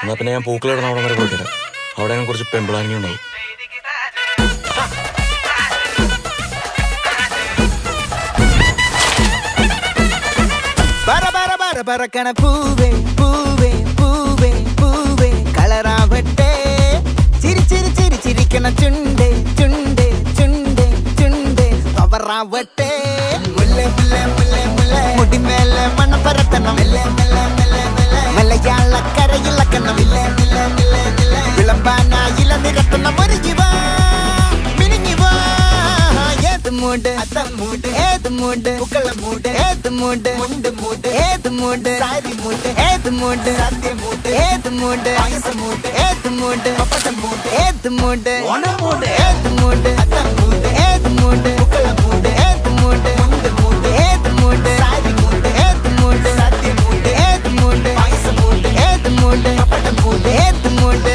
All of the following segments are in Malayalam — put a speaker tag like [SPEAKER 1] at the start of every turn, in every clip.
[SPEAKER 1] എന്നാൽ പിന്നെ ഞാൻ പൂക്കളിടുന്ന അവിടെ വരെ പോയിട്ടില്ല. അവിടെ ഞാൻ കുറച്ച് പെമ്പിളാനിങ്ങി ഉണ്ടാവും.
[SPEAKER 2] പറക്കണ പൂവേ പൂവേ പൂവേ പൂവേ കളറാവട്ടെ ചിരി ചിരി ചിരി ചിരിക്കണ ചുണ്ടേ ചുണ്ടേ ചുണ്ടേ ചുണ്ടേ പവറാവട്ടെ മുല്ലേ മുല്ലേ മുല്ലേ മുല്ലേ മുടിമേലെ മണ്ണ പരത്തണം മലയാളക്കരയിളക്കണം വിളമ്പാനായില നിരത്തണം ഒരു ജീവ മിനിങ്ങി വാ ഏത് മൂട് മൂട് ഏത് മൂട് പുക്കള മൂട് ഏത് മൂട് മുണ്ട് മൂട് ഏത് മൂട് സാരി മൂട് ഏത് മൂട് സദ്യ മൂട് ഏത് മൂട് പായസ മൂട് ഏത് മൂട് പപ്പടം മൂട് ഏത് മൂട് ഓണം മൂട് ഏത് മൂട് അത്തം മൂട് ഏത് മൂട് പുക്കള മൂട് ഏത് മൂട് മുണ്ട് മൂട് ഏത് മൂട് സാരി മൂട് ഏത് മൂട് സദ്യ മൂട് ഏത് മൂട് പായസ മൂട് ഏത് മൂട് പപ്പടം മൂട് ഏത് മൂട്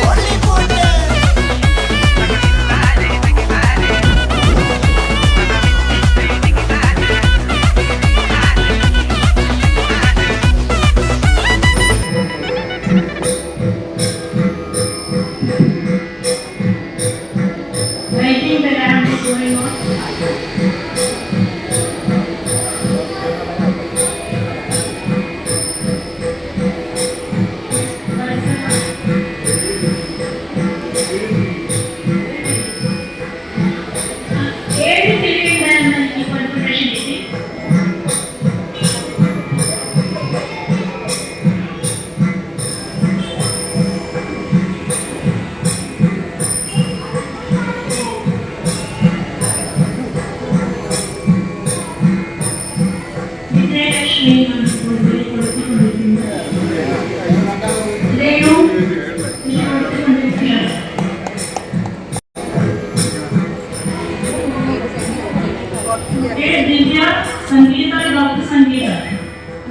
[SPEAKER 3] Divya Sangeeta doctor Sangeeta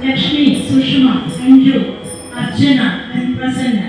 [SPEAKER 3] Lakshmi Sushma Anju Archana and प्रसन्न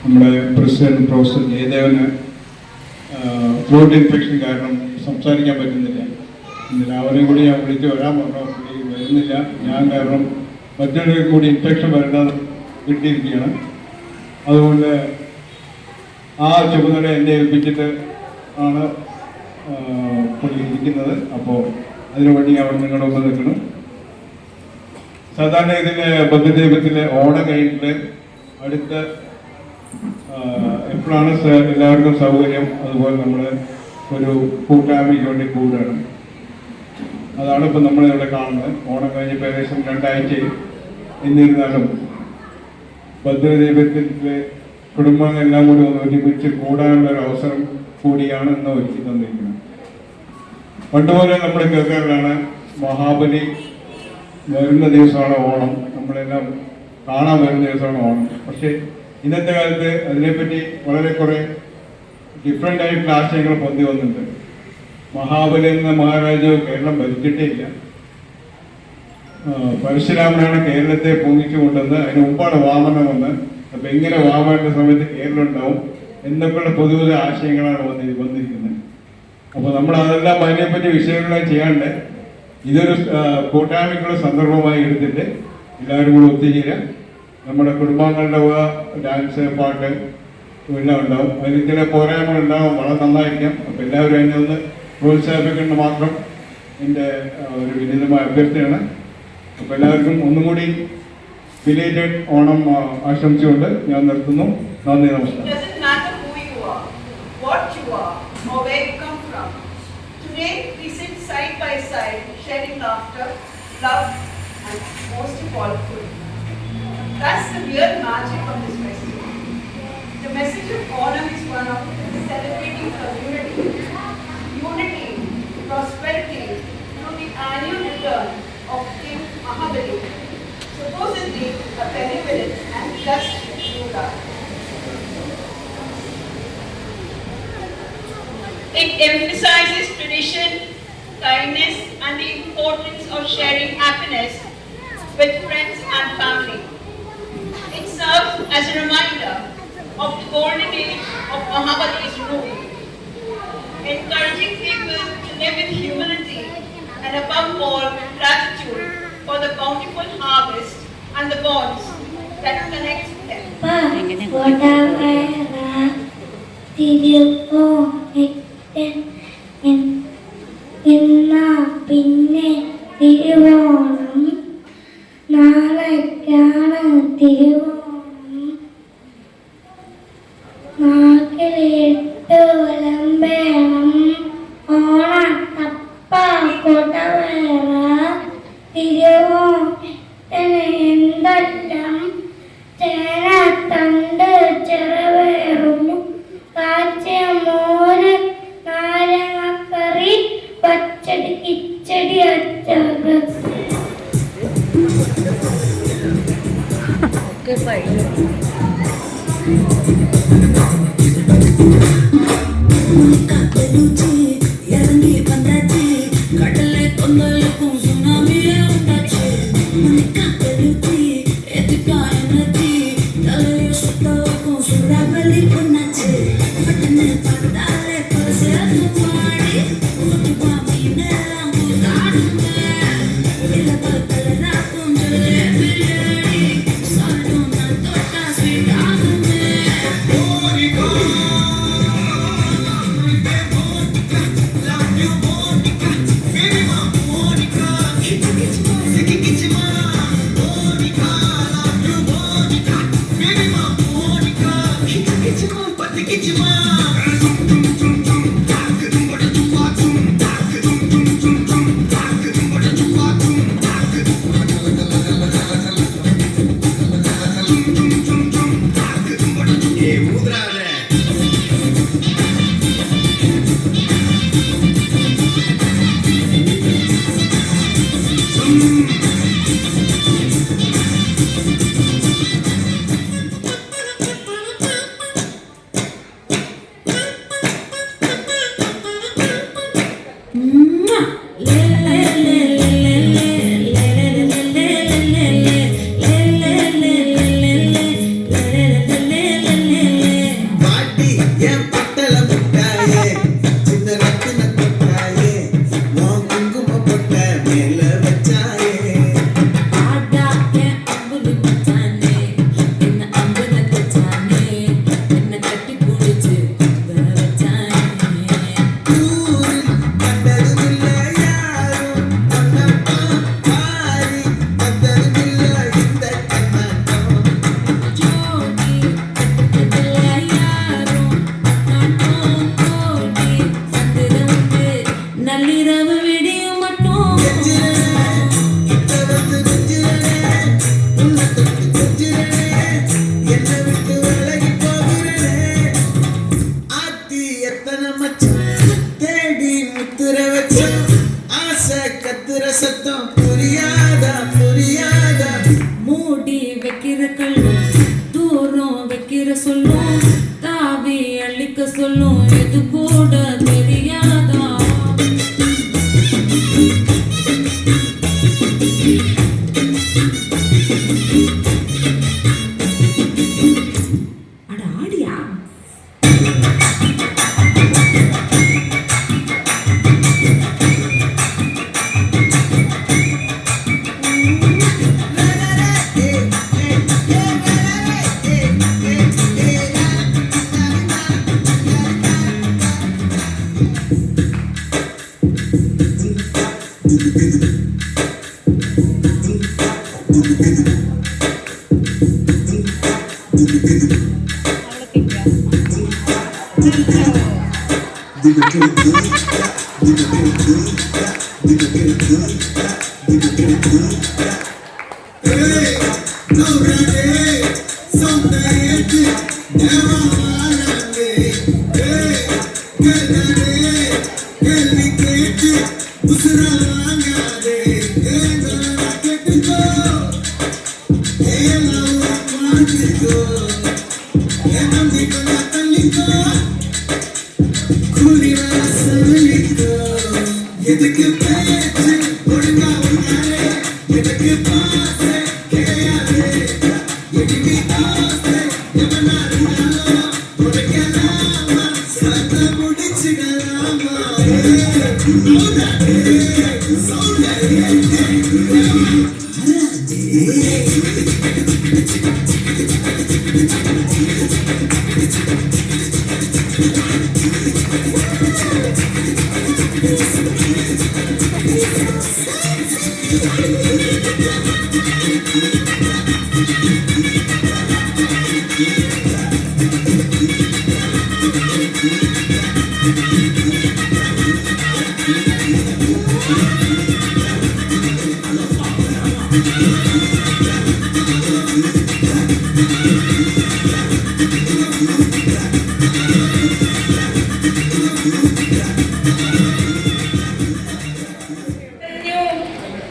[SPEAKER 4] നമ്മുടെ president professor Jayadevan throat infection കാരണം സംസാരിക്കാൻ പറ്റുന്നില്ല. ഇന്ന് രാവിലെ കൂടി ഞാൻ വിളിച്ച് വരാൻ പറഞ്ഞു, പുള്ളി വരുന്നില്ല. ഞാൻ കാരണം മറ്റൊരു കൂടി ഇൻഫെക്ഷൻ വരേണ്ടത് കിട്ടിയിരിക്കുകയാണ്. അതുകൊണ്ട് ആ ചുമതല എന്നെ ഏൽപ്പിച്ചിട്ട് ആണ് പുള്ളി ഇരിക്കുന്നത്. അപ്പോൾ അതിനുവേണ്ടി അവിടെ നിങ്ങളുടെ മുമ്പ് നിൽക്കണം. സാധാരണ ഇതിൻ്റെ ബുദ്ധദൈവത്തിലെ ഓണം കഴിഞ്ഞിട്ട് അടുത്ത എപ്പോഴാണ് എല്ലാവർക്കും സൗകര്യം അതുപോലെ നമ്മൾ ഒരു കൂട്ടായ്മയ്ക്ക് വേണ്ടി കൂടുകയാണ്. അതാണ് ഇപ്പം നമ്മളിവിടെ കാണുന്നത്. ഓണം കഴിഞ്ഞപ്പോൾ ഏകദേശം 2 ആഴ്ച. എന്നിരുന്നാലും ഭദ്രദൈവത്തിൻ്റെ കുടുംബങ്ങളെല്ലാം കൂടി ഒന്ന് ഒരുമിച്ച് കൂടാനുള്ള ഒരു അവസരം കൂടിയാണ് ഇന്ന് ഒരുക്കി തന്നിരിക്കുന്നത്. പണ്ടുപോലെ നമ്മൾ കേൾക്കാറിലാണ് മഹാബലി വരുന്ന ദിവസമാണ് ഓണം, നമ്മളെല്ലാം കാണാൻ വരുന്ന ദിവസമാണ് ഓണം. പക്ഷേ ഇന്നത്തെ കാലത്ത് അതിനെപ്പറ്റി വളരെ കുറേ ഡിഫറെൻ്റ് ആയിട്ടുള്ള ആശയങ്ങൾ പൊന്തി വന്നിട്ടുണ്ട്. മഹാബലി എന്ന മഹാരാജാവ് കേരളം ഭരിച്ചിട്ടേ ഇല്ല. പരശുരാമനാണ് കേരളത്തെ പൊങ്ങിച്ചു കൊണ്ടുവന്ന് അതിന് മുമ്പാണ് വാമനം വന്ന്. അപ്പം ഇങ്ങനെ വാമനന്റെ സമയത്ത് കേരളം ഉണ്ടാവും എന്നൊക്കെയുള്ള പുതിയ പുതിയ ആശയങ്ങളാണ് വന്നിരിക്കുന്നത്. അപ്പോൾ നമ്മൾ അതെല്ലാം അതിനെപ്പറ്റി വിഷയങ്ങളെ ചെയ്യാണ്ട് ഇതൊരു കൂട്ടായ്മയ്ക്കുള്ള സന്ദർഭമായി എടുത്തിട്ട് എല്ലാവരും കൂടെ ഒത്തുചേരാം. നമ്മുടെ കുടുംബാംഗങ്ങളുടെ ഡാൻസ് പാട്ട് എല്ലാം ഉണ്ടാവും. അതിൽ ചില പോരായ്മകൾ ഉണ്ടാവും, വളരെ നന്നായിരിക്കാം. അപ്പോൾ എല്ലാവരും അതിനെ ഒന്ന് പ്രോത്സാഹിപ്പിക്കേണ്ട മാത്രം എൻ്റെ ഒരു വിനീതമായ അഭ്യർത്ഥനയാണ്. അപ്പോൾ എല്ലാവർക്കും ഒന്നും കൂടി ബിലേറ്റഡ് ഓണം ആശംസിച്ചുകൊണ്ട് ഞാൻ നിർത്തുന്നു. നന്ദി, നമസ്കാരം.
[SPEAKER 5] Doesn't matter who you are, what you are, or where you come from. Today we sit side by side, sharing laughter, love, and most of all, food. That's the real magic of this festival. The message of Onam is one of celebrating community, unity, prosperity through the annual return of King Mahabali, supposedly a benevolent and just ruler. It emphasizes tradition, kindness, and the importance of sharing happiness with friends and family. It serves as a reminder of the golden age of Mahabali's rule, encouraging people to live with humility and above all gratitude for the bountiful harvest and the bonds that connect them.
[SPEAKER 6] പിന്നെ തിരുവോണം നാളേക്കാണ് തിരുവോണം. നാക്കിലിട്ട് വിളമ്പേണം ഓണത്തപ്പ കൊടവേറ തിരുവോണത്തിന് എന്തെല്ലാം ചേനത്തണ്ട് ചെറുവേറുന്നു കാച്ചിയ മോര് നാരങ്ങക്കറി പച്ചടി കിച്ചടി അച്ചാറ്.
[SPEAKER 7] Oh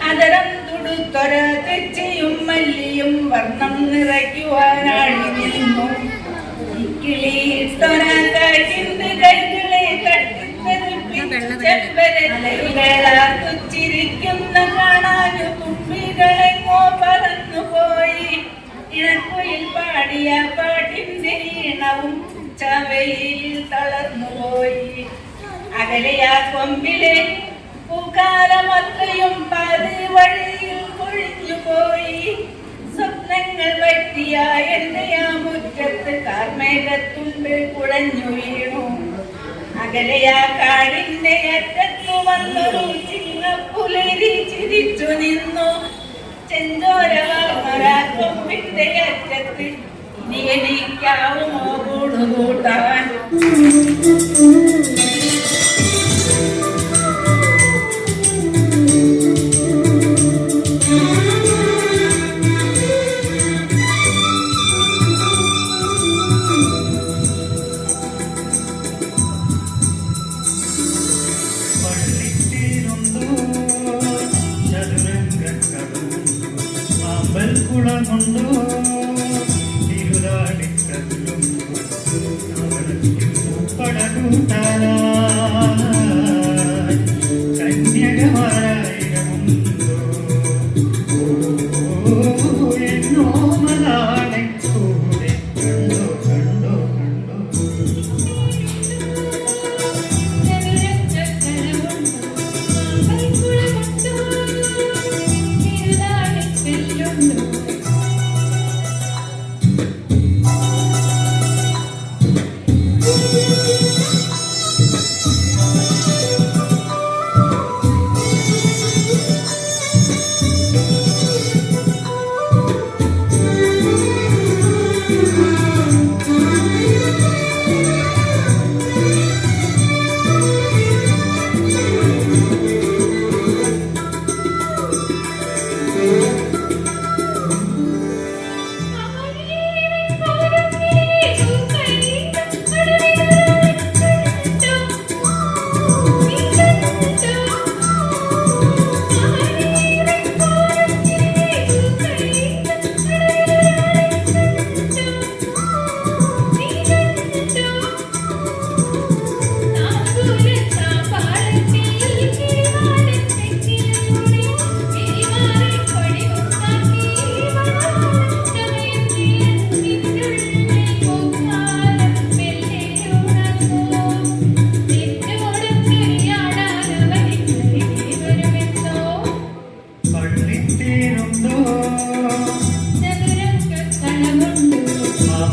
[SPEAKER 5] അതരം തുടുത്തൊര തെച്ചയും മല്ലിയും വർണ്ണം നിറയ്ക്കുവാനാഴി നിന്നു കിളിയിട്ടൊര കാറ്റിന്റെ കൈകളെ തട്ടിത്തെറിപ്പിച്ചിരിക്കുന്ന കാണാനു തുമ്പികളെങ്ങോ പറന്നുപോയി ഇണക്കുയിൽ പാടിയ പാട്ടിന്റെ ഈണവും ചവയിൽ തളർന്നുപോയി അകലെയാ കൊമ്പിലെ പൂക്കാലമത്രയും പാതി വഴിയിൽ കൊഴിഞ്ഞുപോയി സ്വപ്നങ്ങൾ പറ്റിയ എന്റെ ആ മുറ്റത്ത് കാർമേഘത്തുമ്പിൽ കുഴഞ്ഞു വീണു അകലെയാ കാടിന്റെ അറ്റത്തു വന്നൊരു ചിങ്ങപ്പുലരി ചിരിച്ചു നിന്നു ചെഞ്ചോരവാ കൊമ്പിന്റെ അറ്റത്ത് ഇനി എനിക്കാവുമോ കൂടുകൂട്ടാൻ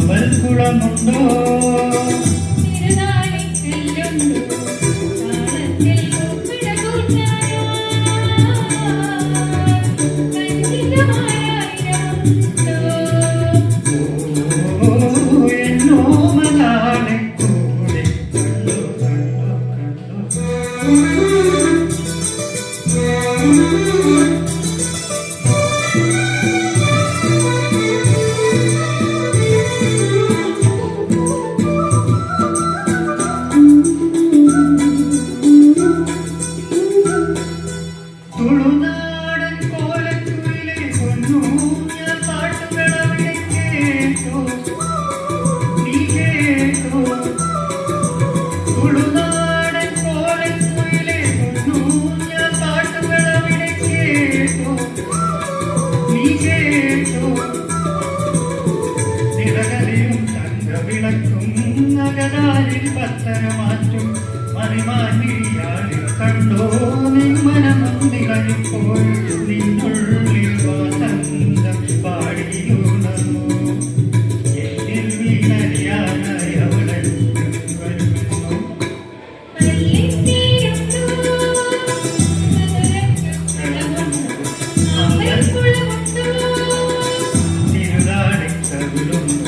[SPEAKER 4] മാമ്പൽക്കുളമുണ്ടോ പത്തരമാറ്റും മറിമാറ്റിയാളിൽ കണ്ടോ നിന്മനമന്തികളിപ്പോൾ നിന്നുള്ളിൽ വസന്തം പാടിയുണർന്നു എന്നിൽ വീണറിയാനായി അവളെ വരുന്നു തിരുതാടിക്കവിളുന്നു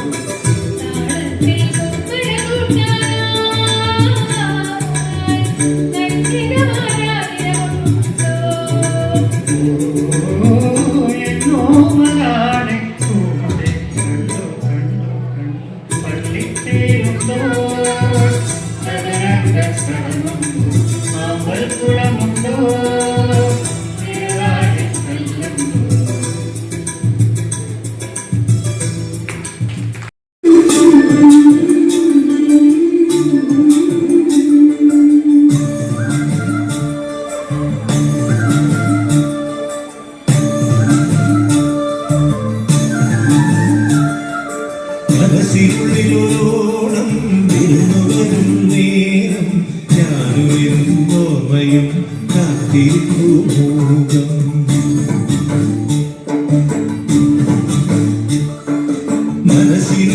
[SPEAKER 7] മനസ്സിനുള്ളിലോളം വിരുന്നുവരും നേരം ഞാനുയർന്നോർമ്മയും കാത്തിരിപ്പു മൂകം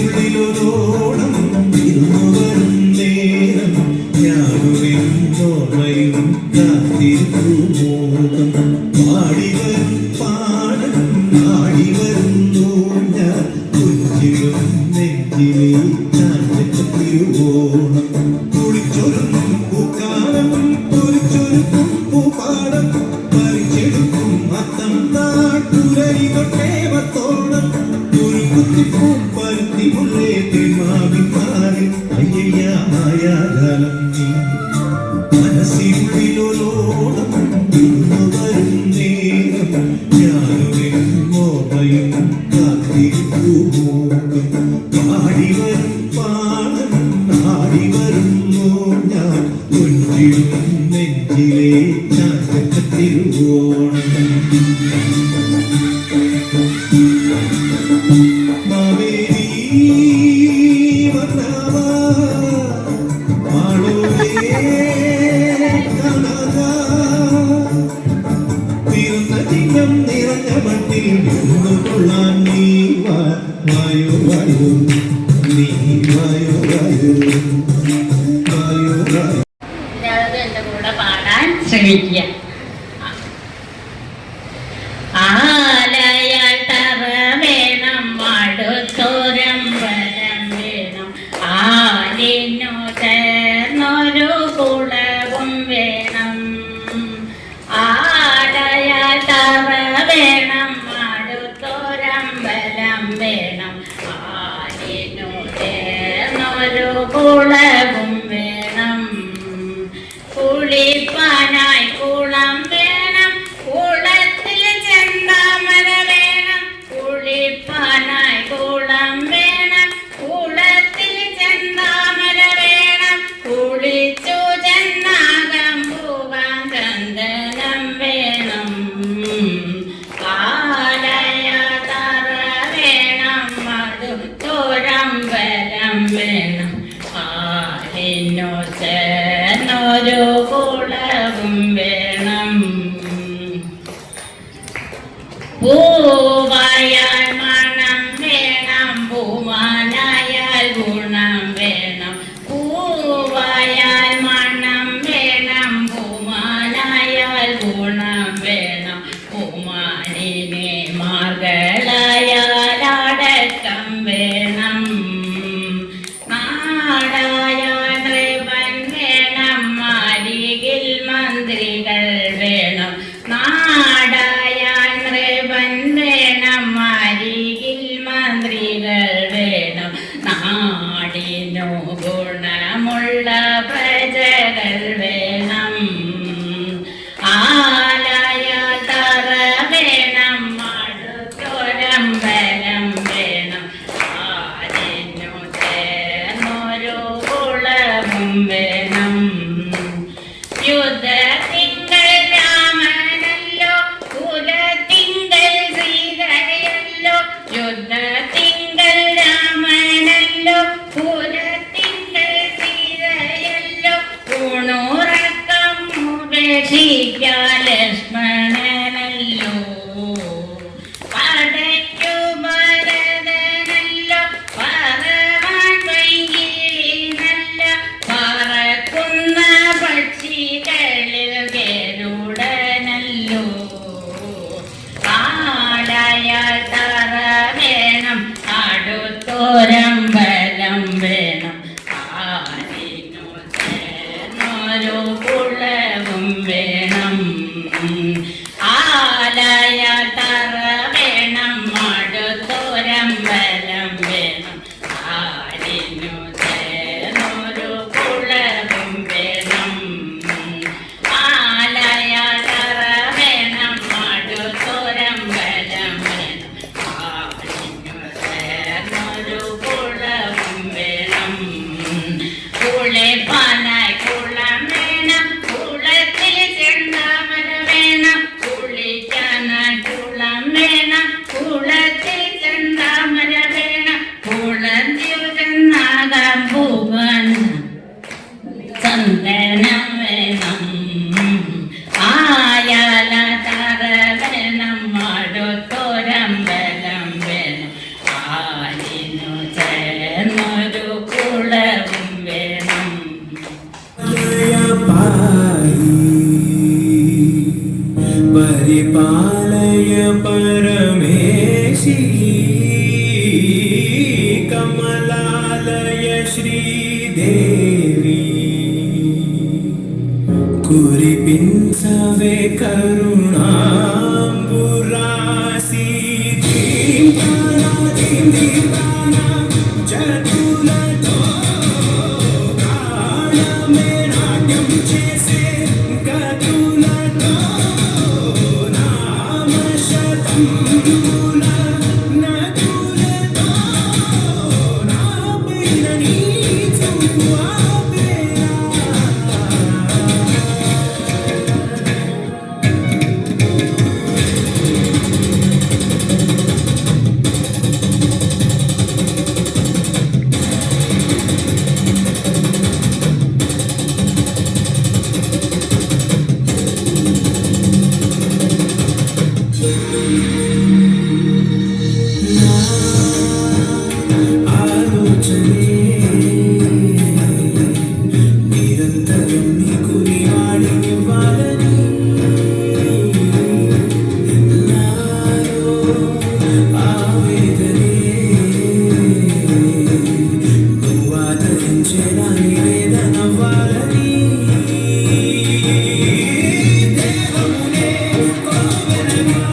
[SPEAKER 7] മനസ്സിനുള്ളിലോളം വിരുന്നുവരും നേരം ഞാനുയർന്നോർമ്മയും കാത്തിരിപ്പു മൂകം പാടിവരും പാടം ആടിവരുന്നു ഞാൻ കുഞ്ചിലും നെഞ്ചിലെ ചാഞ്ചത്തിരുവോണം കുളിച്ചൊരുക്കും പൂക്കാലം കുളിച്ചൊരുക്കും പൂപ്പാടം പറിച്ചെടുക്കും അത്തം നാട്ടുരയി തൊട്ടേവത്തോളം കുറുകുത്തിപ്പൂ പരുത്തി മുള്ളേ തിരുമാവി മാറി അയ്യയ്യാമായാലം നീ മനസ്സിനുള്ളിലോളം വരും നേരം ഞാനും മോഹയും കാത്തിരിപ്പൂ പാടിവരും പാടം ആടിവരുന്നു ഞാൻ കൊഞ്ചിലും നെഞ്ചിലെ ചാഞ്ചത്തിരുവോണം മാവേലി വന്നവാ മാളോലേ കാണാതാ തീർന്ന ചിഹ്നം നിറഞ്ഞ മട്ടിൽ നിന്നുകൊള്ളാൻ നീ വായോ വായോ നീ വായോ വായോ വായോ വായോ
[SPEAKER 3] എല്ലാവരും എൻ്റെ കൂടെ പാടാൻ ശ്രമിക്കുക. ആലയാൽ തറ വേണം, അടുത്തൊരമ്പലം വേണം, ആലിനു ചേർന്നൊരു കുളവും വേണം. ആലയാൽ തറ വേണം, അടുത്തൊരമ്പലം വേണം, ആലിനു ചേർന്നൊരു കുളവും വേണം. കുളിപ്പാനായി കുളം വേണം, കുളത്തിൽ ചെന്താമര വേണം. കുളിപ്പാനായി കുളം വേണം, കുളത്തിൽ ചെന്താമര വേണം. കുളിച്ചു ചെന്നാകം പൂവാൻ ചന്ദനം വേണം. ആലയ തറ വേണം, അടുത്തൊരമ്പലം വേണം, ആലിനു ചേർന്നൊരു കുളവും വേണം. പൂവായാൽ മണം വേണം, ശുദ്ധ തിങ്കൾ രാമനല്ലോ പുരത്തിങ്കൾ സീതയല്ലോ ഊണുറക്കം ഉപേക്ഷിക്കാൻ ലക്ഷ്മണനല്ലോ പടയ്ക്കു ഭരതനല്ലോ പറവാൻ പൈങ്കിളിനല്ല പറക്കുന്ന പക്ഷികളിൽ ഗരുഡനല്ലോ ആലയാൽ തറ വേണം അടുത്തൊരമ്പലം വേണം ആരിനു ചേർന്നൊരു കുളവും വേണം ആലയാൽ തറ വേണം അടുത്തൊരമ്പലം വേണം ആരിനു ചേർന്നൊരു കുളവും വേണം ആലയാൽ തറ വേണം അടുത്തൊരമ്പലം വേണം ആരിനു ചേർന്നൊരു കുളവും വേണം കുളിപ്പാനായി കുളം വേണം കുളത്തിൽ ചെന്താമര വേണം കുളിക്കാനായി കുളം വേണം കുളത്തിൽ ചെന്താമര വേണം കുളത്തിൽ ചെന്നാകാൻ പോകാൻ ചന്ദനം വേണം ആയാല തറ വേണം അടുത്തൊരമ്പലം വേണം ആരിനു ചേർന്നൊരു കുളവും വേണം
[SPEAKER 7] പരിപാലയ പരമേശി കമലാലയ ശ്രീദേവി കുരിപിൻസവേ കരുണാംബുരാസി ദീപ്താനാ ദീപ്താനാ ചതുലതോ പ്രാണമേ നാട്യം చేసే గతులతో నామశతం మూల నకులతో నాపైన నీ చూపు ఆపేలా నిరంతరం నీకు నివాళికి ఇవ్వాలని నాలో ఆవేదనే నువ్వు ఆదరించేలా నివేదనవ్వాలని దేవమునే కోవెలగా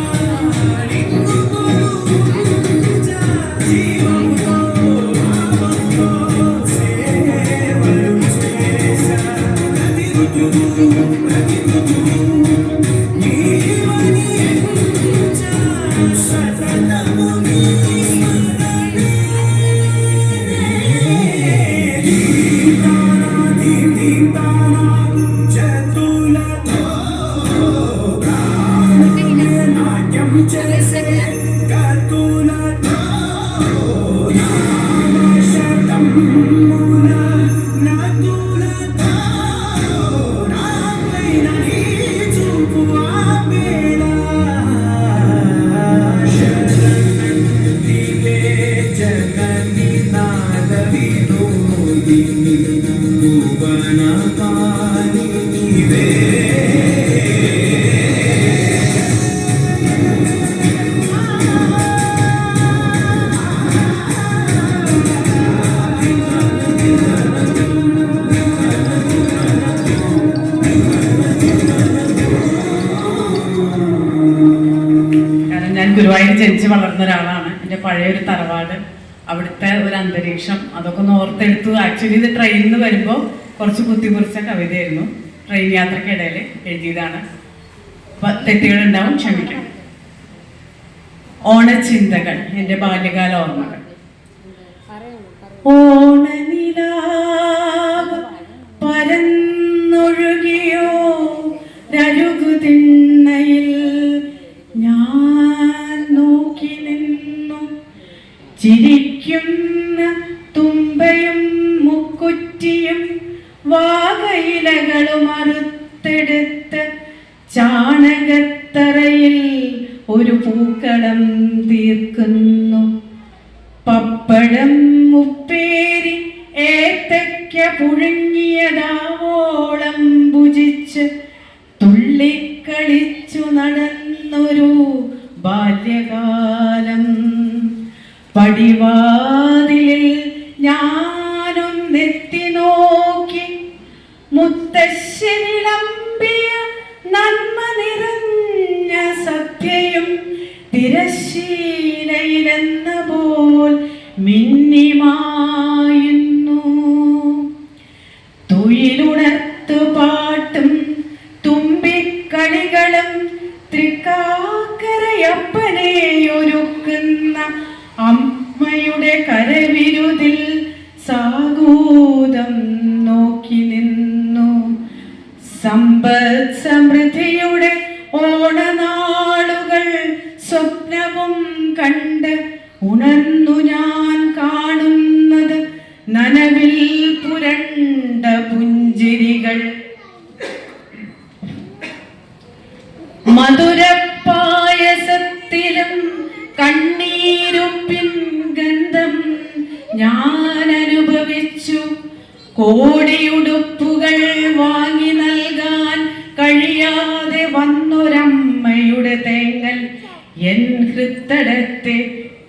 [SPEAKER 7] నిన్ను పూజించా జీవముతో నామముతో సేవలు చేశా ప్రతి ఋతువు నీవని ఎంచా సతతము నీ స్మరణే దీప్తానా దీప్తానా చతులతో ప్రాణమే నాట్యం చేసే గతులతో నామశతం మూల నకులతో నాపైన నీ చూపు ఆపేలా శరణందివే జగన్నినాథ వినోదిని భువన పాలి నీవే
[SPEAKER 8] കാരണം ഞാൻ ഗുരുവായൂർ ജനിച്ച് വളർന്ന ഒരാളാണ്. എൻ്റെ പഴയൊരു തറവാട്, അവിടുത്തെ ഒരു അന്തരീക്ഷം അതൊക്കെ ഒന്ന് ഓർത്തെടുത്തു. ആക്ച്വലി ഇത് ട്രെയിനിൽ നിന്ന് വരുമ്പോൾ കുറച്ച് കുത്തിക്കുറിച്ച കവിതയായിരുന്നു. ട്രെയിൻ യാത്രക്കിടയിൽ എഴുതിയതാണ്. തെറ്റുകളുണ്ടാവും, ക്ഷമിക്കണം. ഓണച്ചിന്തകൾ, എൻ്റെ ബാല്യകാല ഓർമ്മകൾ. ഓണനിലാവ് പരന്നൊഴുകിയോ രഴുകുതിണ്ണയിൽ ഞാൻ നോക്കി നിന്നു ചിരിക്കുന്ന തുമ്പയും മുക്കുറ്റിയും വാകയിലകളും അറുത്തെടുത്ത് ചാണകത്തറയിൽ ഒരു പൂക്കളം തീർക്കുന്നു. പപ്പടം, ഉപ്പേരി, ഏത്തയ്ക്ക പുഴുങ്ങിയതാവോളം ഭുജിച്ച് തുള്ളിക്കളിച്ചു നടന്നൊരു ബാല്യകാലം. പടിവാതിലിൽ ഞാനൊന്നെത്തി നോക്കി, മുത്തശ്ശനിളമ്പിയ നന്മ നിറഞ്ഞ സദ്യയും തിരശ്ശീലയിലെന്ന പോൽ മിന്നിമായുന്നു. തുയിലുണർത്തു പാട്ടും തുമ്പിക്കളികളും തൃക്കാക്കരയപ്പനെ ഒരുക്കുന്ന അമ്മയുടെ കരവിരുതിൽ സാഗൂതം നോക്കി നിന്നു. സമ്പദ് സമൃദ്ധിയുടെ ഓണനാളുകൾ സ്വപ്നവും കണ്ട് ഉണർന്നു ഞാൻ കാണുന്നത് നനവിൽ പുരണ്ട പുഞ്ചിരികൾ. മധുരപ്പായസത്തിലും കണ്ണീരുപ്പിൻ ഗന്ധം ഞാൻ അനുഭവിച്ചു. കോടിയുടുപ്പുകൾ വാങ്ങി നൽകാൻ കഴിയാതെ വന്നൊരമ്മയുടെ തേങ്ങൽ എൻ ഹൃത്തടത്തെ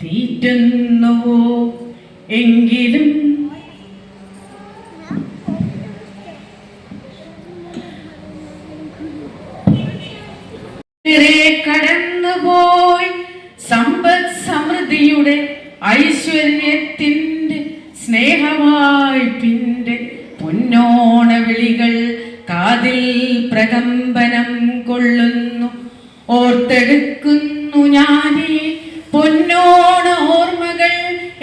[SPEAKER 8] തീറ്റുന്നുവോ? എങ്കിലും കടന്നുപോയി സമ്പദ് സമൃദ്ധിയുടെ ഐശ്വര്യത്തിൻ്റെ സ്നേഹവായ്പിൻ്റെ പൊന്നോണ വിളികൾ കാതിൽ പ്രകമ്പനം കൊള്ളുന്നു. ഓർത്തെടുക്കുന്നു ഞാനീ പൊന്നോണ ഓർമ്മകൾ,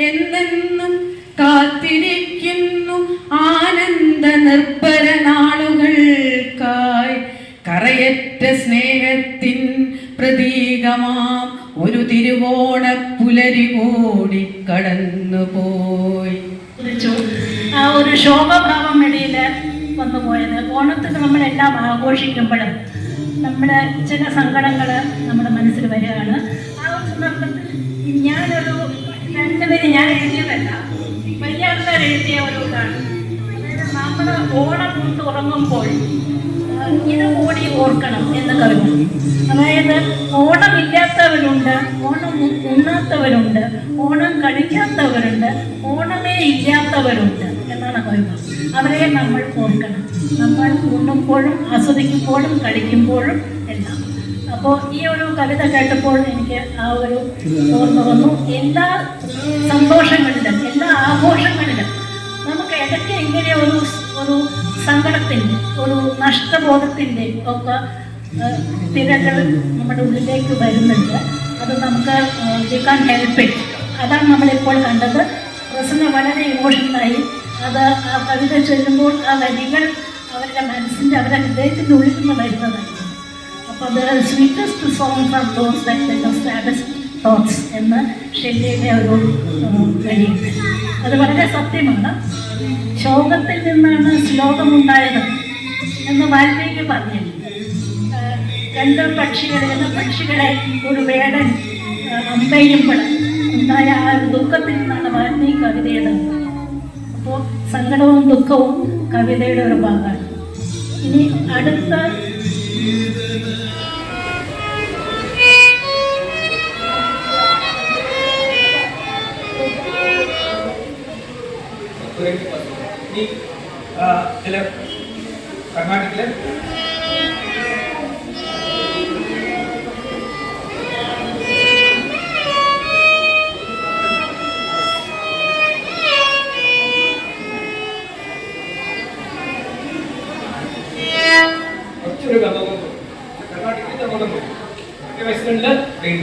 [SPEAKER 8] എന്നെന്നും കാത്തിരിക്കുന്നു ആനന്ദ നിർഭര നാളുകൾക്കായി. കറയറ്റ സ്നേഹത്തിൻ പ്രതീകമാം ഒരു തിരുവോണ പുലരി കൂടി കടന്നുപോയി.
[SPEAKER 9] ആ ഒരു ശോഭഭാവം ഇടയിൽ വന്നു പോയത്. ഓണത്തിന് നമ്മളെല്ലാം ആഘോഷിക്കുമ്പോഴും നമ്മുടെ ചില സങ്കടങ്ങൾ നമ്മുടെ മനസ്സിൽ വരികയാണ്. ആ ഒരു സന്ദർഭത്തിൽ ഞാനൊരു രണ്ടുപേരും ഞാൻ എഴുതിയതല്ല, വലിയ ആൾക്കാർ എഴുതിയ ഒരു ഇതാണ്. അതായത് നമ്മൾ ഓണം കൊണ്ട് ഉറങ്ങുമ്പോൾ ഇത് കൂടി ഓർക്കണം എന്ന് കവിത. അതായത് ഓണമില്ലാത്തവരുണ്ട്, ഓണം ഉണ്ണാത്തവരുണ്ട്, ഓണം കഴിക്കാത്തവരുണ്ട്, ഓണമേ ഇല്ലാത്തവരുണ്ട് എന്നാണ് കവിത. അവരെ നമ്മൾ ഓർക്കണം. നമ്മൾ ഉണ്ണുമ്പോഴും ആസ്വദിക്കുമ്പോഴും കളിക്കുമ്പോഴും എല്ലാം. അപ്പോൾ ഈ ഒരു കവിത കേട്ടപ്പോൾ എനിക്ക് ആ ഒരു ഓർമ്മ വന്നു. എല്ലാ സന്തോഷങ്ങളിലും എല്ലാ ആഘോഷങ്ങളിലും നമുക്ക് ഇടയ്ക്ക് ഇങ്ങനെ ഒരു സങ്കടത്തിൻ്റെ ഒരു നഷ്ടബോധത്തിൻ്റെ ഒക്കെ തിരകൾ നമ്മുടെ ഉള്ളിലേക്ക് വരുന്നുണ്ട്. അത് നമുക്ക് വി കാൻ ഹെൽപ്പ് ഇറ്റ്. അതാണ് നമ്മളിപ്പോൾ കണ്ടത്. പ്രസന്ന വളരെ ഇമോഷണലായി അത് ആ കവിത ചൊല്ലുമ്പോൾ ആ വരികൾ അവരുടെ മനസ്സിൻ്റെ അവരുടെ ഹൃദയത്തിൻ്റെ ഉള്ളിൽ നിന്ന് വരുന്നതായിരുന്നു. അപ്പോൾ അത് sweetest song from those that saddest thoughts എന്ന ഷെല്ലിയുടെ ഒരു വരിയുണ്ട്. അത് വളരെ സത്യമാണ്. ശോകത്തിൽ നിന്നാണ് ശ്ലോകമുണ്ടായത് എന്ന് വാൽമീകി പറഞ്ഞിരുന്നു. രണ്ട് പക്ഷികളെ ഒരു വേടൻ അമ്പെയ്യുമ്പോൾ ഉണ്ടായ ആ ദുഃഖത്തിൽ നിന്നാണ് വാൽമീകി കവിത എഴുതുന്നത്. അപ്പോൾ സങ്കടവും ദുഃഖവും കവിതയുടെ ഒരു ഭാഗമാണ്. ഇനി അടുത്ത
[SPEAKER 10] കർണാടകത്തിലെ കുറച്ചൊരു കർണാടകത്തിൽ തന്നോട്ടും വെസ്റ്റേണില് ട്രെയിൻ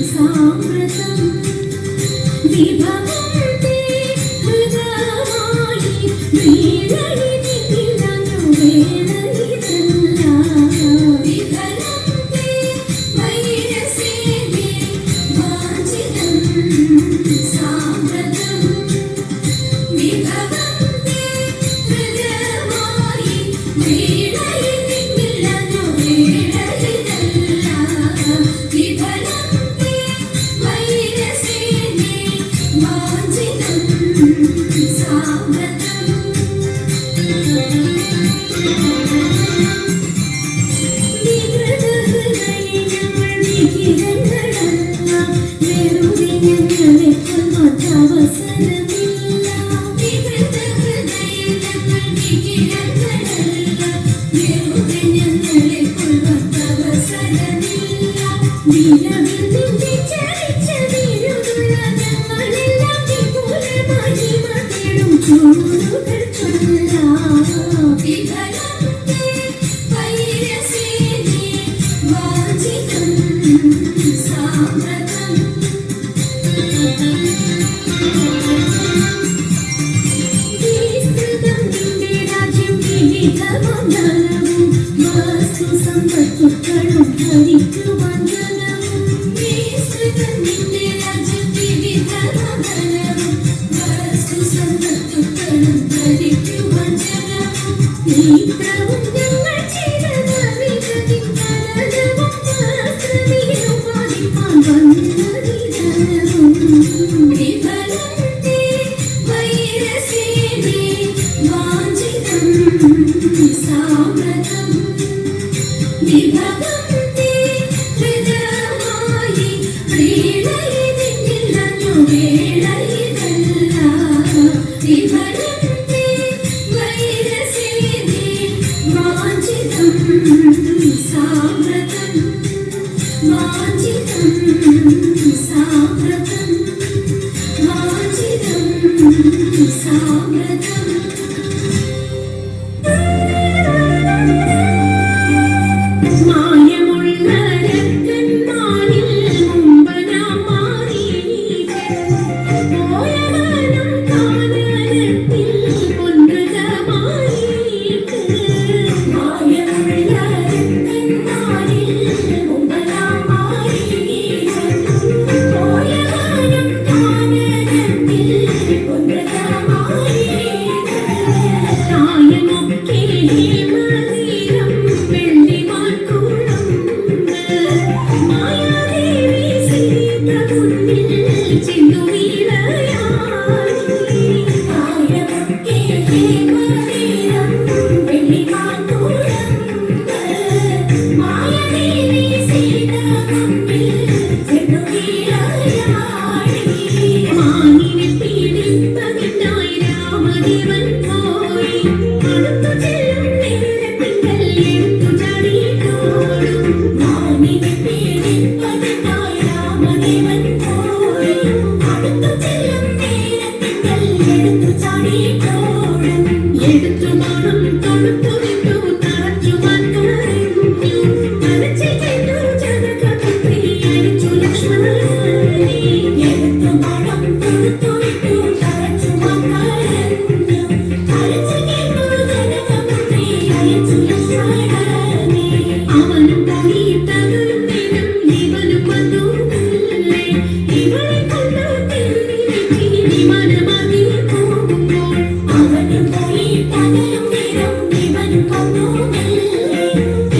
[SPEAKER 6] സാമ്രതം വിഭവത്തെ ഹൃദയമായി വീഴലിനിന്നു വേദനിതല്ല വിഫലത്തെ വൈരസേവേ വാഞ്ചിതം സാമ്രതം വിഭവത്തെ ഹൃദയമായി വീഴലിനിന്നു വേദനിതല്ല വിഫലത്തെ വൈരസേവേ വാഞ്ചിതം സാമ്രതം വികൃതഹൃദയങ്ങൾ വികിരണങ്ങളല്ല വെറുതെ ഞങ്ങളെ കൊല്ലാത്തവസരമില്ല വികൃതഹൃദയങ്ങൾ വികിരണങ്ങളല്ല വെറുതെ ഞങ്ങളെ കൊല്ലാത്തവസരമില്ല നിലവിൽ നിന്റെ ചരിച്ച വീരുള്ള ഞങ്ങളെല്ലാം വിപുലമായി മതിടും ചൂടുകൾ ചൊല്ലാം വിഫലത്തെ വൈരസേനേ വാഞ്ചിതം സാമ്രതം വിസ്തൃതം നിന്റെ രാജ്യം വിവിധമണ്ഡലവും വസ്തു സമ്പത്തുക്കളും ഭരിക്കുവാൻ ജനവും വിസ്തൃതം നിന്റെ രാജ്യം വിവിധമണ്ഡലവും വസ്തു സമ്പത്തുക്കളും ഭരിക്കുവാൻ ജനവും നീത്രവും ഞങ്ങൾ ചെയ്ത നവികതിൻ കനലവും വസ്ത്രവീരും പാലിപ്പാൻ വന്നതി ജനവും വിഫലത്തെ വൈരസേവേ വാഞ്ചിതം സാമ്രതം വിഭവത്തെ ഹൃദയമായി വീഴലിനിന്നു വേളയിതല്ല വിഫലത്തെ വൈരസേവേ വാഞ്ചിതം സാമ്രതം വാഞ്ചിതം സാമ്രതം വാഞ്ചിതം സാമ്രതം മായമുള്ള രക്തന്മാരിൽ മുമ്പനാം മാറി പോയവനും കാനനത്തിൽ പൊൻമൃഗമായിട്ട് മായമുള്ള രക്തന്മാരിൽ മുമ്പനാം മാറി പോയവനും കാനനത്തിൽ പൊൻമൃഗമായിട്ട് പ്രായമൊക്കെ മധുരം വെള്ളിമാൻകൂടം മായാദേവി സീത മുന്നിൽ ചെന്നു വീണയാടി പ്രായമൊക്കെ മധുരം വെള്ളിമാൻകൂടം മായാദേവി സീത മുന്നിൽ ചെന്നു വീണയാടി മാനിനെ പീഡിപ്പതിനായി രാമദേവൻ പോയി അടുത്തു ചെല്ലും നേരത്തിങ്കൽ എടുത്തു ചാടിക്കോടും മാനിനെ പീഡിപ്പതിനായി രാമദേവൻ പോയി അടുത്തു ചെല്ലും നേരത്തിങ്കൽ എടുത്തു ചാടിക്കോടും എടുത്തു മണം തൊടുത്തു വിട്ടു തറച്ചുവാൻ കരഞ്ഞു തലച്ചു ചെന്നു ജനകപുത്രി അയച്ചു ലക്ഷ്മണനെ എടുത്തു മണം തൊടുത്തു വിട്ടു തറച്ചുവാൻ കരഞ്ഞു തലച്ചു ചെന്നു ജനകപുത്രി അയച്ചു ലക്ഷ്മണനെ അവനും പോയി തകരും നേരം ഇവനും വന്നു മെല്ലെ ഇവളെ കൊണ്ടു തിരുനിലയ്ക്ക് വിമാനമാകി പോകുമ്പോൾ അവനും പോയി തകരും നേരം ഇവനും കൊണ്ടു മെല്ലെ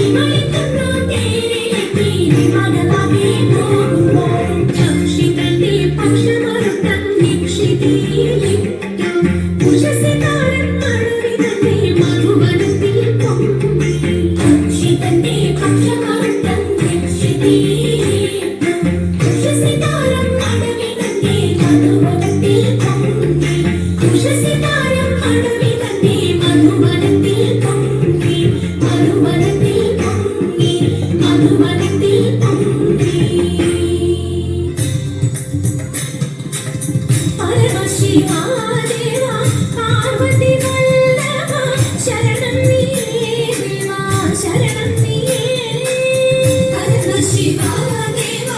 [SPEAKER 6] ഇവളെ കൊണ്ടു തിരുനിലയ്ക്ക് വിമാനമാകി പോകുമ്പോൾ പക്ഷി തന്റെ പക്ഷമറുത്തം നിക്ഷിതിയിലിട്ടു ഉഷസിതാരം മഴവി തന്നെ മധുവനത്തിൽ പൊങ്ങി പക്ഷി തന്റെ പക്ഷമറുത്തം നിക്ഷിതിയിലിട്ടു ഉഷസിതാരം മഴവി തന്നെ മധുവനത്തിൽ പൊങ്ങി ഉഷസിതാരം മഴവി തന്നെ മധുവനത്തിൽ പൊങ്ങി മധുവനത്തിൽ പൊങ്ങി മധുവനത്തിൽ പൊങ്ങി പരമശിവാദേവ പാർവതി വല്ലഭ ശരണം നീയേ ദേവാ ശരണം നീയേ പരമശിവാദേവ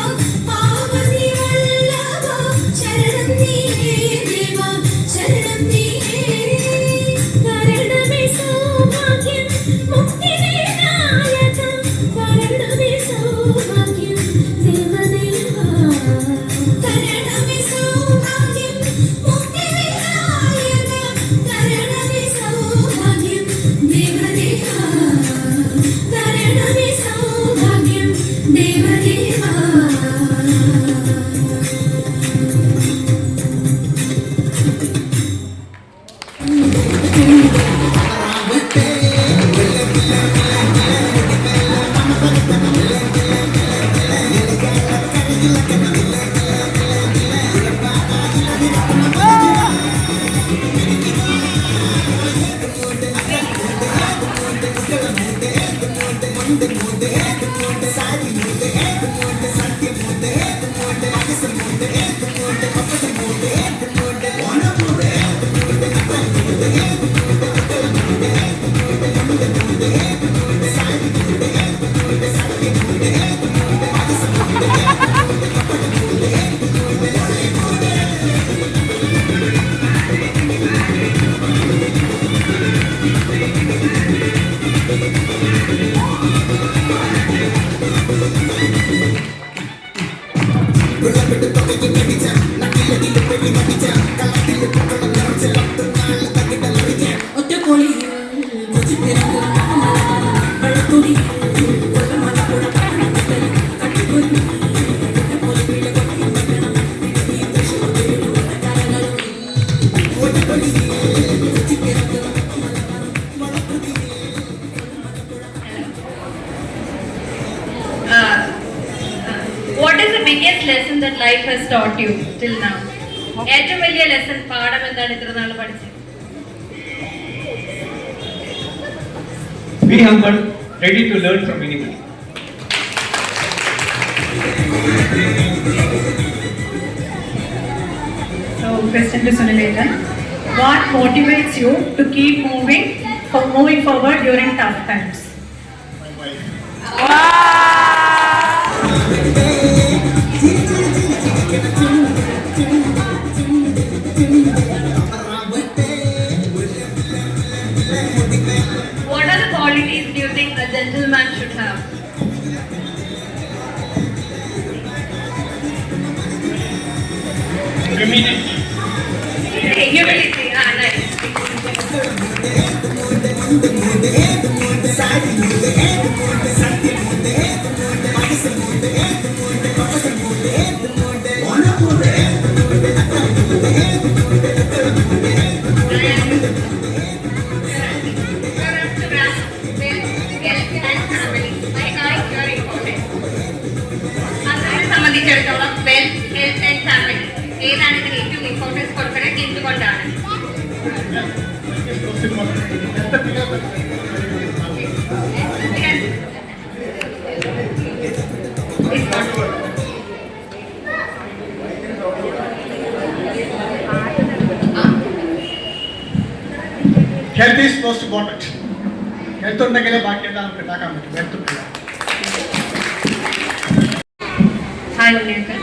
[SPEAKER 11] What is the biggest lesson that life has taught you till now? ഏറ്റവും വലിയ ലെസൺ പാഠം എന്താണ് ഇത്ര നാൾ പഠിച്ചത്?
[SPEAKER 10] Be humble, ready to learn from anybody.
[SPEAKER 9] So, question to Sunilatan. What motivates you to keep moving forward during tough times?
[SPEAKER 11] What are the qualities do you think a gentleman should have?
[SPEAKER 10] Humility.
[SPEAKER 11] Humility. Nice. സംബന്ധിച്ചിടത്തോളം വെൽത്ത് ഹെൽത്ത് ആൻഡ് ഫാമിലി ഏതാണ് ഇതിന് ഏറ്റവും ഇമ്പോർട്ടൻസ് കൊടുക്കുന്നത് എന്തുകൊണ്ടാണ്?
[SPEAKER 10] Health is most important. Health ഉണ്ടെങ്കിലേ ബാക്കിയെല്ലാം നമുക്ക് ഉണ്ടാക്കാൻ പറ്റും. Health ഉണ്ടെങ്കിൽ.
[SPEAKER 11] ഹായ് ഉണ്ണിയക്കൻ.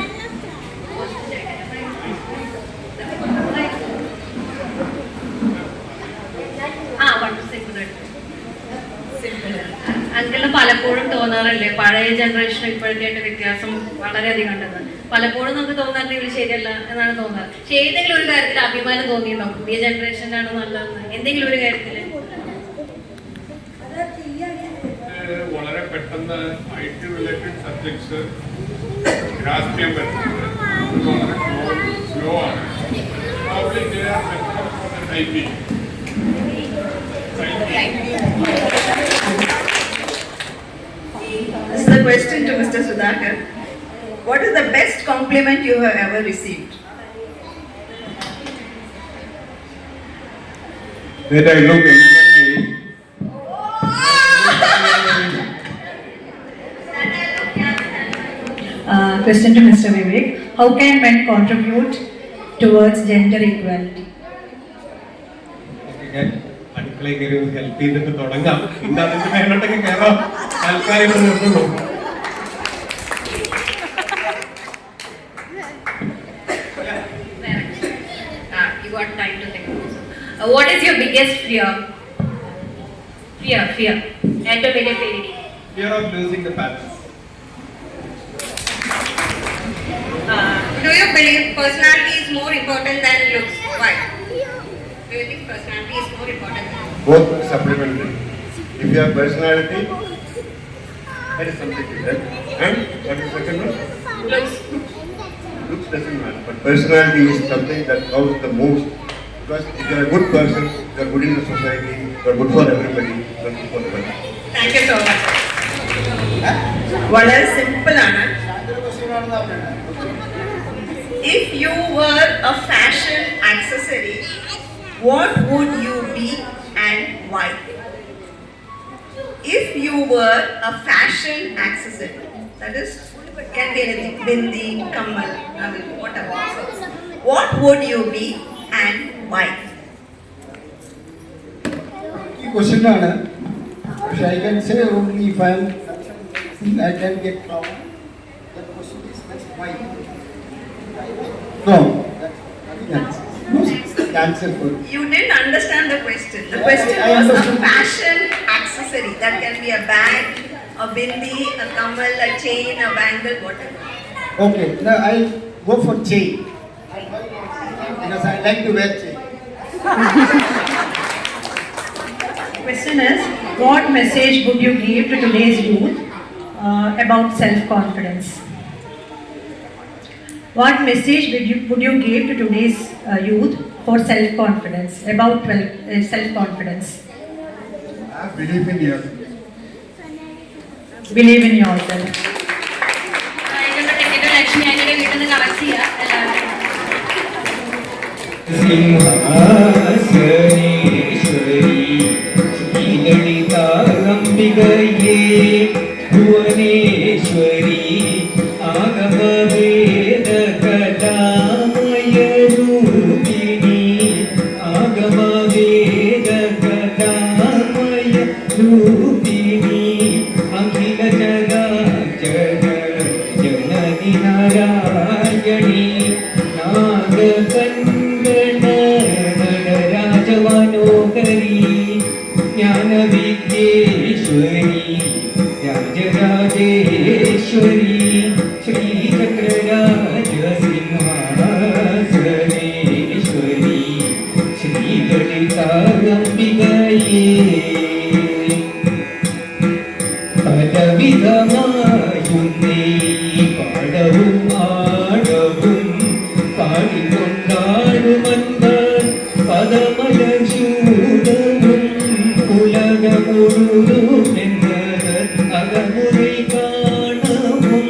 [SPEAKER 11] അങ്കിളിന് പലപ്പോഴും തോന്നാറില്ലേ പഴയ ജനറേഷൻ ഇപ്പോഴത്തെ വ്യത്യാസം വളരെയധികം ഉണ്ടെന്ന്? പലപ്പോഴും നമുക്ക് തോന്നാറുണ്ട് ഇവര് ശരിയല്ല എന്നാണ് തോന്നാറ്. പക്ഷെ ഏതെങ്കിലും ഒരു കാര്യത്തിൽ അഭിമാനം തോന്നിയിട്ടുണ്ടോ? പുതിയ ജനറേഷനാണ് നല്ലതെന്ന് എന്തെങ്കിലും ഒരു കാര്യത്തില്?
[SPEAKER 4] വളരെ പെട്ടെന്ന് IT റിലേറ്റഡ് സബ്ജക്ട്സ് ഗ്രാസ്പ് ചെയ്യാൻ പറ്റുന്നത് വളരെ സ്ലോ ആണ്.
[SPEAKER 5] This is the question to Mr. Sudhakar. What is the best compliment you have ever received?
[SPEAKER 4] That I look younger than my age.
[SPEAKER 9] Question to Mr. Vivek. How can men contribute towards gender equality?
[SPEAKER 10] അടുക്കളയിൽ കയറി ഹെൽപ്പ് ചെയ്തിട്ട് തുടങ്ങാം. ഇന്ന് അതിന്റെ മേലോട്ടൊക്കെ കയറാം. തൽക്കാലം ഇവിടെ നിർത്തുന്നു.
[SPEAKER 11] You got time to think. What is your biggest fear? Fear. ഏറ്റവും വലിയ പേടി?
[SPEAKER 10] Fear of losing the balance.
[SPEAKER 11] Do you believe personality is more important than looks? Why? Do you think personality is more important than looks?
[SPEAKER 12] Both supplementary. If you have personality, that is something to that. And what is the second one?
[SPEAKER 11] Looks.
[SPEAKER 12] Looks doesn't matter, but personality is something that counts the most. Because if you are a good person, you are good in the society, you are good for everybody, you are good for the country.
[SPEAKER 11] Thank you so much.
[SPEAKER 5] വളരെ സിമ്പിൾ ആണ്. If you were a fashion accessory, what would you be and why? If you were a fashion accessory, that is, can be anything, bindi, kammal, I mean, whatever. What would you be and why?
[SPEAKER 10] ഈ ക്വസ്റ്റ്യനാണ്. പക്ഷെ I can say only if I can get wrong. The question is that's why. No, that's the answer for it.
[SPEAKER 5] You didn't understand the question. The
[SPEAKER 10] Yeah,
[SPEAKER 5] question
[SPEAKER 10] I
[SPEAKER 5] was a
[SPEAKER 10] understood.
[SPEAKER 5] fashion accessory. That can be a bag, a bindi, a kamal, a chain, a bangle, whatever.
[SPEAKER 10] Okay, now I go for chain because I like to wear chain.
[SPEAKER 9] Question is, what message would you give to today's youth about self-confidence? What message would you give to today's youth for self-confidence, about self-confidence?
[SPEAKER 4] I believe in you.
[SPEAKER 9] Believe in yourself.
[SPEAKER 11] ആയിക്കോട്ടെ, ടിക്കറ്റ് ലക്ഷ്മി ആന്റിയുടെ വീട്ടിൽ നിന്ന് കളക്ട് ചെയ്യാം എല്ലാവരും.
[SPEAKER 7] സിംഹാസനേശ്വരി ശ്രീലളിതാംബികയേ ഭുവനേശ്വരി ആഗമവേദകലാമയരൂപിണി ആഗമവേദകലാമയരൂപിണി അഖില ചരാചര ജനനി നാരായണി നാഗകങ്കണ നടരാജമനോഹരി ജ്ഞാനവിദ്യേശ്വരി രാജരാജേശ്വരി ശ്രീചക്രരാജസിംഹാസനേശ്വരി ശ്രീലളിതാംബികയേ പലവിധമായുന്നേ പാടവും ആടവും പാടിക്കൊണ്ടാടുമന്താൻ പദമലശൂടവും ഉലകമുഴുവെന്ന് അകമുറി കാണവും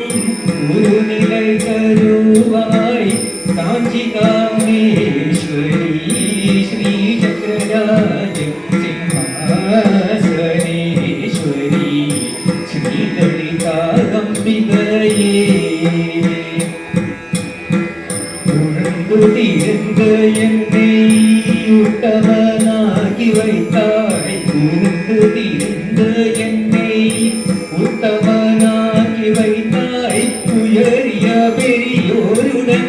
[SPEAKER 7] ഒരു നിലൈ കരുവായി കാഞ്ചികാമേശ്വരി ശ്രീചക്രരാജ സിംഹാസനേശ്വരി ശ്രീലളിതാംബികയേ ഉഴന്തുതിരുന്ന എന്നെ ഉത്തമനാക്കി വൈത്തായി ഉഴന്തുതിരുന്ന എന്നെ ഉത്തമനാക്കി വൈത്തായി ഉയരിയ പെരിയോരുടൻ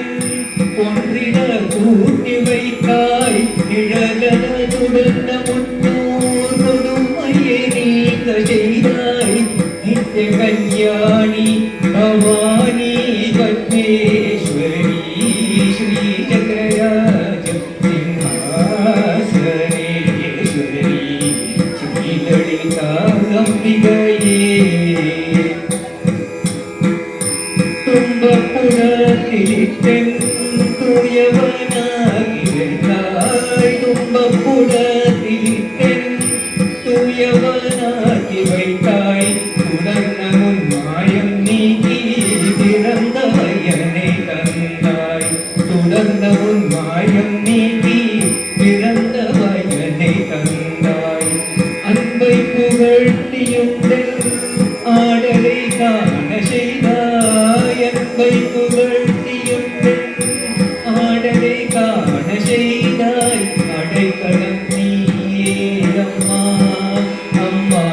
[SPEAKER 7] ഒன்றிന കൂട്ടി വൈത്തായി നിഴലന തുടർന്ന മുന്നോർ കൊടുമയെ നീക്ക ചെയ്തായി നിത്യ കല്യാണി ഭവാനി പത്മേശ്വരി ശ്രീചക്രരാജ സിംഹാസനേശ്വരി ശ്രീലളിതാംബികയേ തുമ്പപ്പുഴത്തിലിട്ടൻ തുയവനായി വൈത്തായി തുമ്പപ്പുഴത്തിലിട്ടൻ തുയവനാക്കി വൈത്തായി തുടർന്ന മുൻമായം നീക്കി പിറന്ന വയനെ തന്നായി തുടർന്ന മുൻമായം നീക്കി പിറന്ന വയനെ തന്നായി അൻപൈ പുകഴ്ത്തിയുണ്ട് ആടலை காண செய்தாய் அன்பை புகழ்த்தியுண்டு ஆடலை காண செய்தாய் அடைக்கலம் நீயே அம்மா அம்மா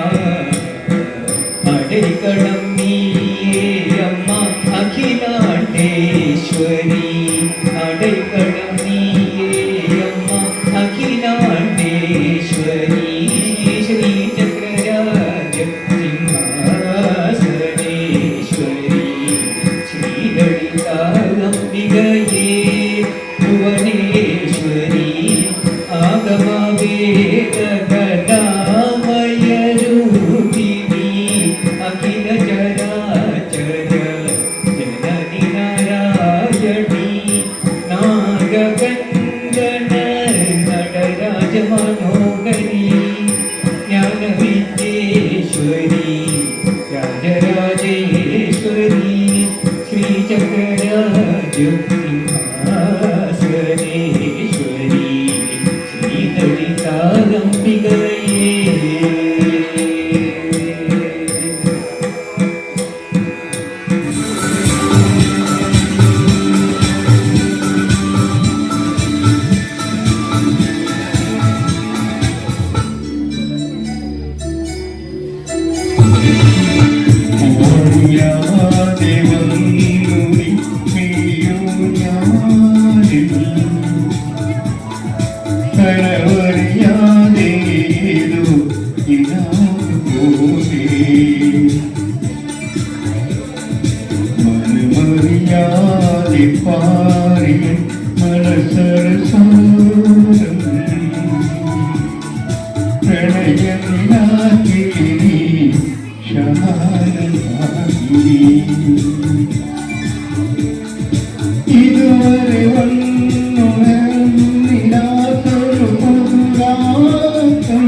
[SPEAKER 7] அடைக்கலம் நீயே அம்மா அகிலாண்டேஸ்வரி அடைக்கலம் நீயே அம்மா அகிலாண்டேஸ்வரி ശ്രീചക്രരാജ സിംഹാസനേശ്വരി ശ്രീലളിതാംബികയേ ഭുവനേശ്വരി ആഗമവേദകലാമയരൂപിണി അഖില ചരാചര ജനനി നാരായണി ജഗരാജസിംഹാസനേശ്വരി ശ്രീലളിതാംബികയേ ഇതുവരെ വന്നുണർന്നിടാത്തൊരു പുതുരാഗം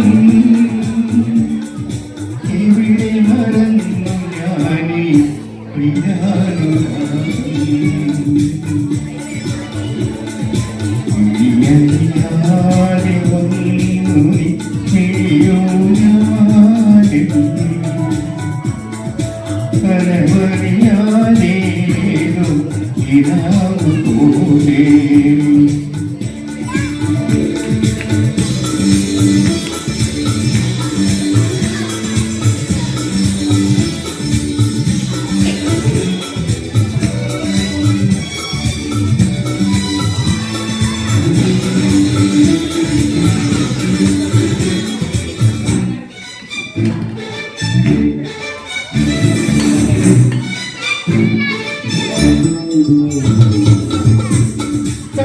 [SPEAKER 7] ഇവിടെ മറന്നു ഞാനീ പ്രിയാനുരാഗിയാതെ വന്നു നീ പിടിയോരാടി കരമറിയാതേതോ ഇതാവു പോലെ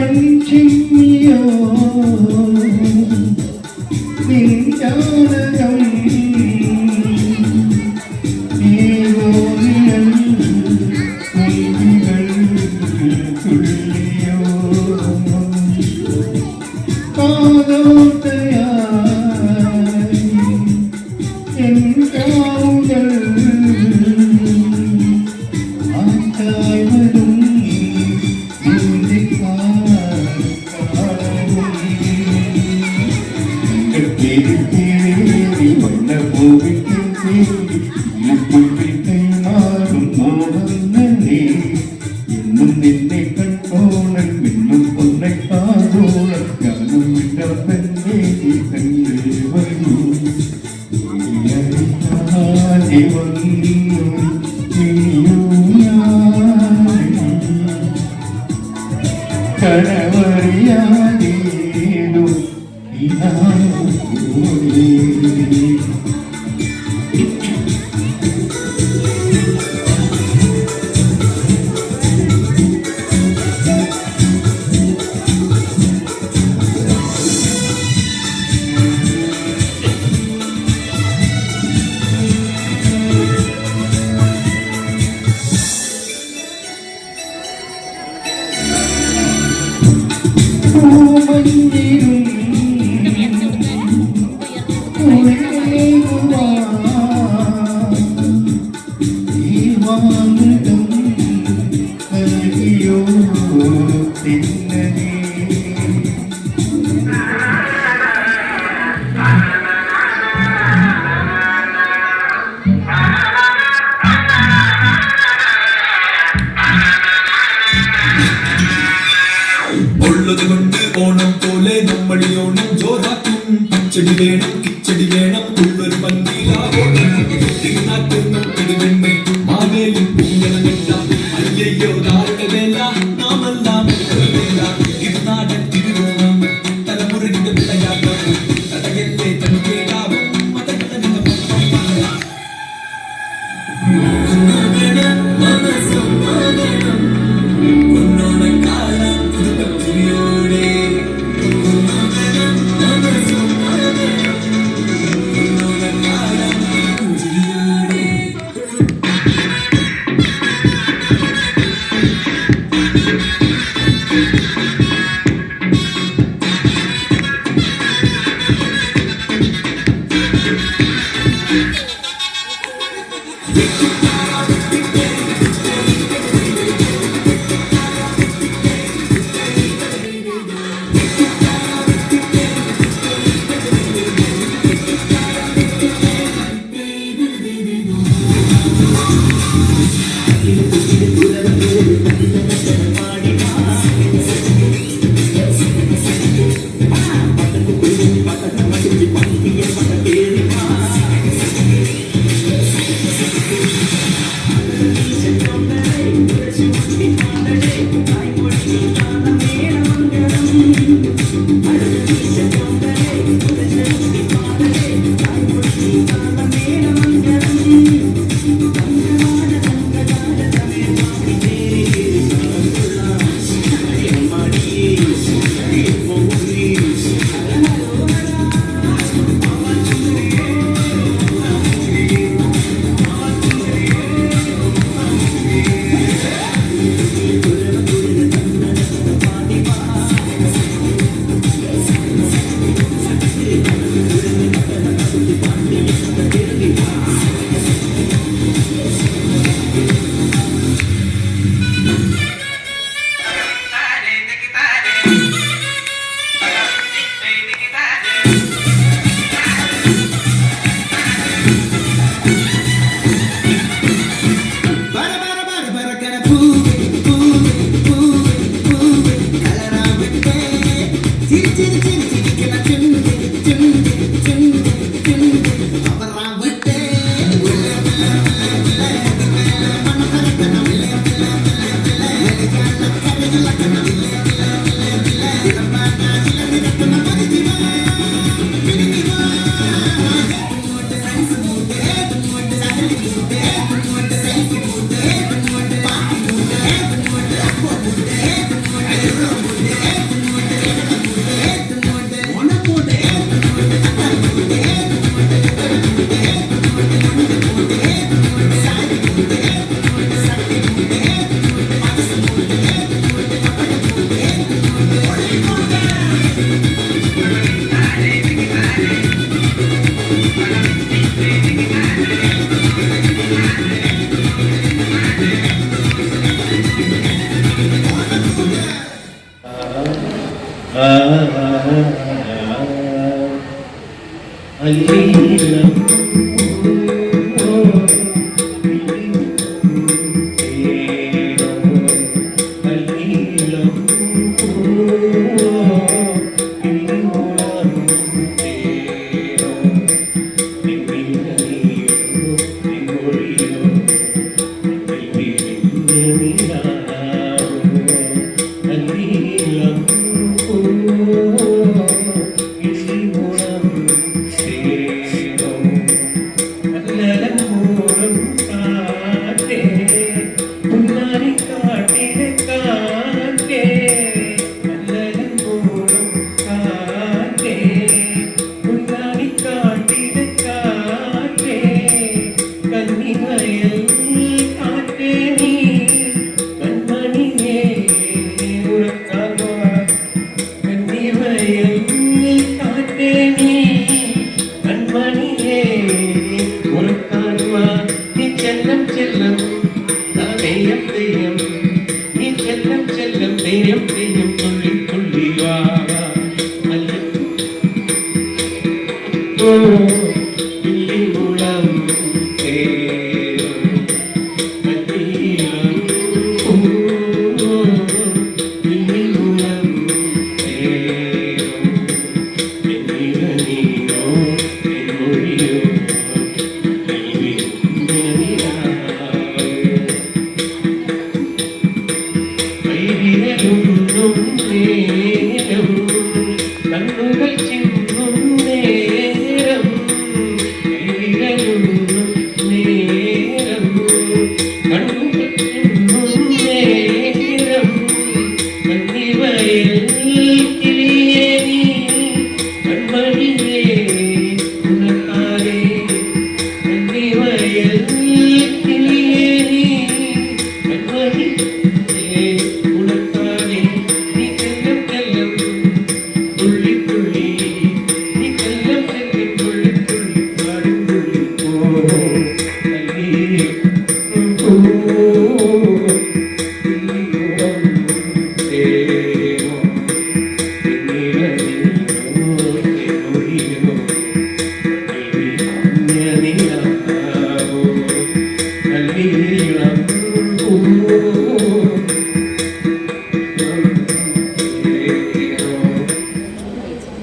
[SPEAKER 7] കൺചിമ്മിയോ നിൻജാലകം ഏതോ നിഴൽ കുഞ്ഞുകൾ തുള്ളിയോ കാതോട്ടയായി എൻ കാവുകൾ ആറ്റായി വരും എന്നും നിന്നെ കണ്ടോണൽ മിന്നും പൊന്നെ കാതോളൽ ഞാനും വിട്ടപ്പന്നെ കണ്ടു വരൂ കരവറിയാതേതു
[SPEAKER 13] ഉള്ളതുകൊണ്ട് ഓണം പോലെ നമ്മൾ ഓണം ജോറാക്കും കിച്ചടി വേണം കിച്ചടി വേണം ഉള്ളൊരു പന്തിയിലാകോണം മാവേലും പൂങ്കളം അയ്യോ നാളുടെ വേല നാമെല്ലാം വേല ഇത് നാടൻ തിരുവോണം തലമുറയുടെ വിളയാട്ടം തടയത്തെ തനുകേടാവും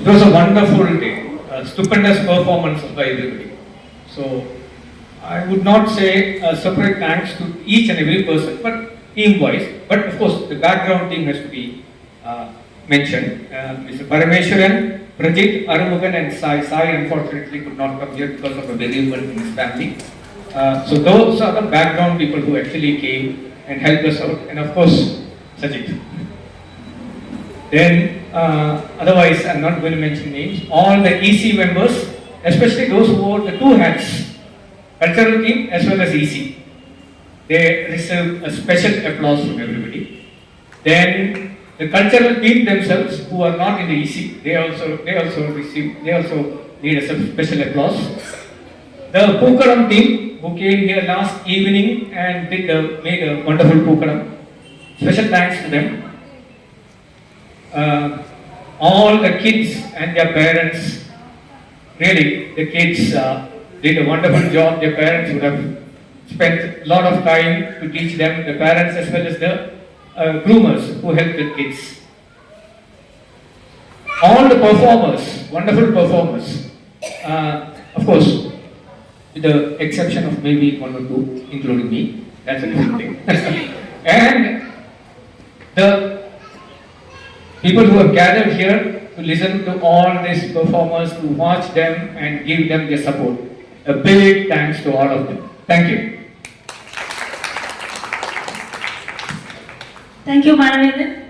[SPEAKER 14] It was a wonderful day, a stupendous performance by everybody. So I would not say a separate thanks to each and every person, but team-wise. But of course, the background team has to be mentioned. Mr. Parameshwaran, Prajit, Arumugan and Sai. Sai unfortunately could not come here because of a bereavement in his family. So those are the background people who actually came and helped us out. And of course, Sajid. Then otherwise, I'm not going to mention names. All the EC members, especially those who wore the two hats, cultural team as well as EC, they received a special applause from everybody. Then the cultural team themselves, who are not in the EC, they also need a special applause. The Pookaram team, who came here last evening and made a wonderful Pookaram, special thanks to them. All the kids and their parents, really, the kids did a wonderful job. Their parents would have spent a lot of time to teach them, the parents as well as the groomers who helped the kids. All the performers, wonderful performers, of course, with the exception of maybe one or two, including me, that's a different thing. And the people who have gathered here to listen to all these performers, to watch them and give them their support. A big thanks to all of them. Thank you.
[SPEAKER 9] Thank you, Manavedhan.